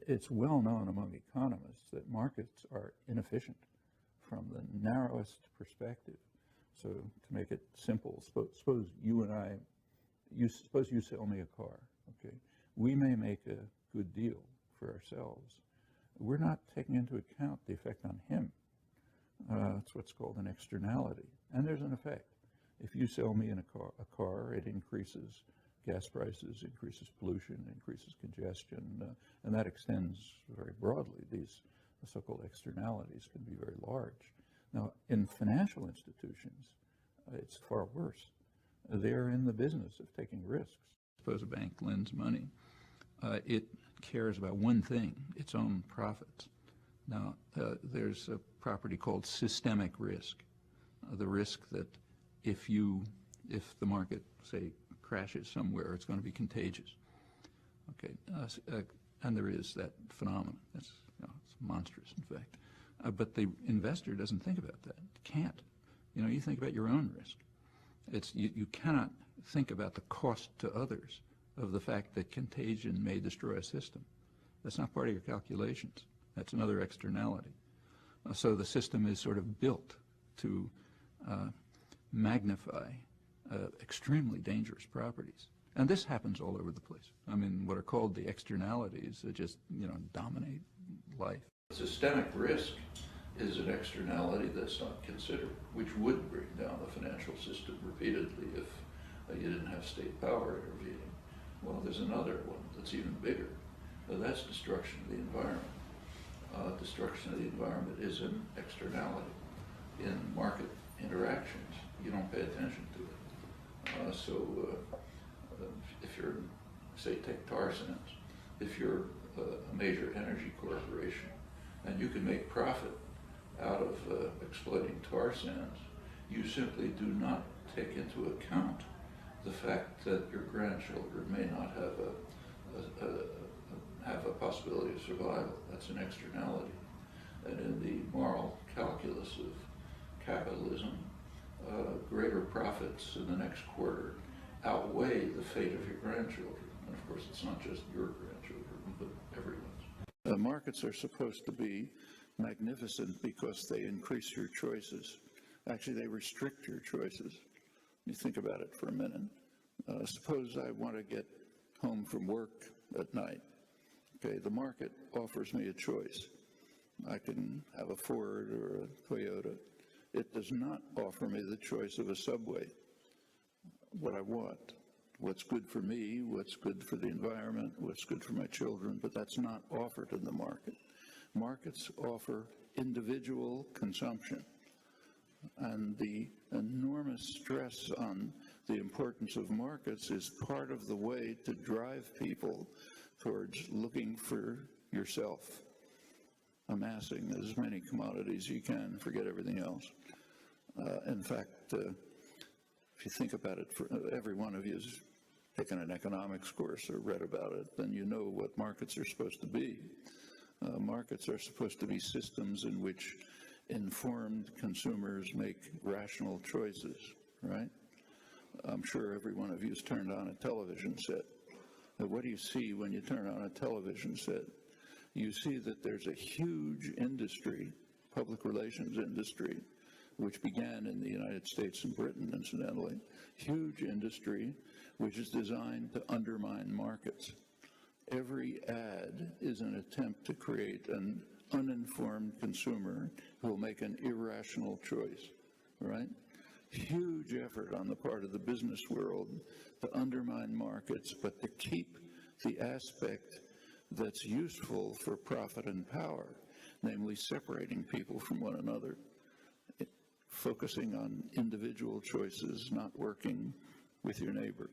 It's well known among economists that markets are inefficient from the narrowest perspective. So to make it simple, suppose you and I, suppose you sell me a car, okay? We may make a good deal for ourselves. We're not taking into account the effect on him. It's what's called an externality. And there's an effect. If you sell me a car, it increases gas prices, increases pollution, increases congestion, and that extends very broadly. These so-called externalities can be very large. Now, in financial institutions, it's far worse. They're in the business of taking risks. Suppose a bank lends money. It cares about one thing, its own profits. Now, there's a property called systemic risk, the risk that if the market, say, crashes somewhere, it's going to be contagious. Okay, and there is that phenomenon. It's monstrous, in fact. But the investor doesn't think about that. Can't. You think about your own risk. You cannot think about the cost to others of the fact that contagion may destroy a system. That's not part of your calculations. That's another externality. So the system is sort of built to magnify extremely dangerous properties. And this happens all over the place. I mean, what are called the externalities that just, dominate life. Systemic risk is an externality that's not considered, which would bring down the financial system repeatedly if you didn't have state power intervening. Well, there's another one that's even bigger. That's destruction of the environment. Destruction of the environment is an externality. In market interactions, you don't pay attention to it. If you're, say, take tar sands, if you're a major energy corporation and you can make profit out of exploiting tar sands, you simply do not take into account the fact that your grandchildren may not have a possibility of survival. That's an externality. And in the moral calculus of capitalism, greater profits in the next quarter outweigh the fate of your grandchildren. And of course, it's not just your grandchildren, but everyone's. Markets are supposed to be magnificent because they increase your choices. Actually, they restrict your choices. You think about it for a minute. Suppose I want to get home from work at night. Okay, the market offers me a choice. I can have a Ford or a Toyota. It does not offer me the choice of a Subway. What I want, what's good for me, what's good for the environment, what's good for my children, but that's not offered in the market. Markets offer individual consumption, and the enormous stress on the importance of markets is part of the way to drive people towards looking for yourself, amassing as many commodities as you can, forget everything else. In fact, if you think about it, for every one of you has taken an economics course or read about it, then you know what markets are supposed to be. Markets are supposed to be systems in which informed consumers make rational choices, right? I'm sure every one of you has turned on a television set. What do you see when you turn on a television set? You see that there's a huge industry, public relations industry, which began in the United States and Britain, incidentally, huge industry which is designed to undermine markets. Every ad is an attempt to create an uninformed consumer who will make an irrational choice, right? Huge effort on the part of the business world to undermine markets, but to keep the aspect that's useful for profit and power, namely separating people from one another, focusing on individual choices, not working with your neighbor.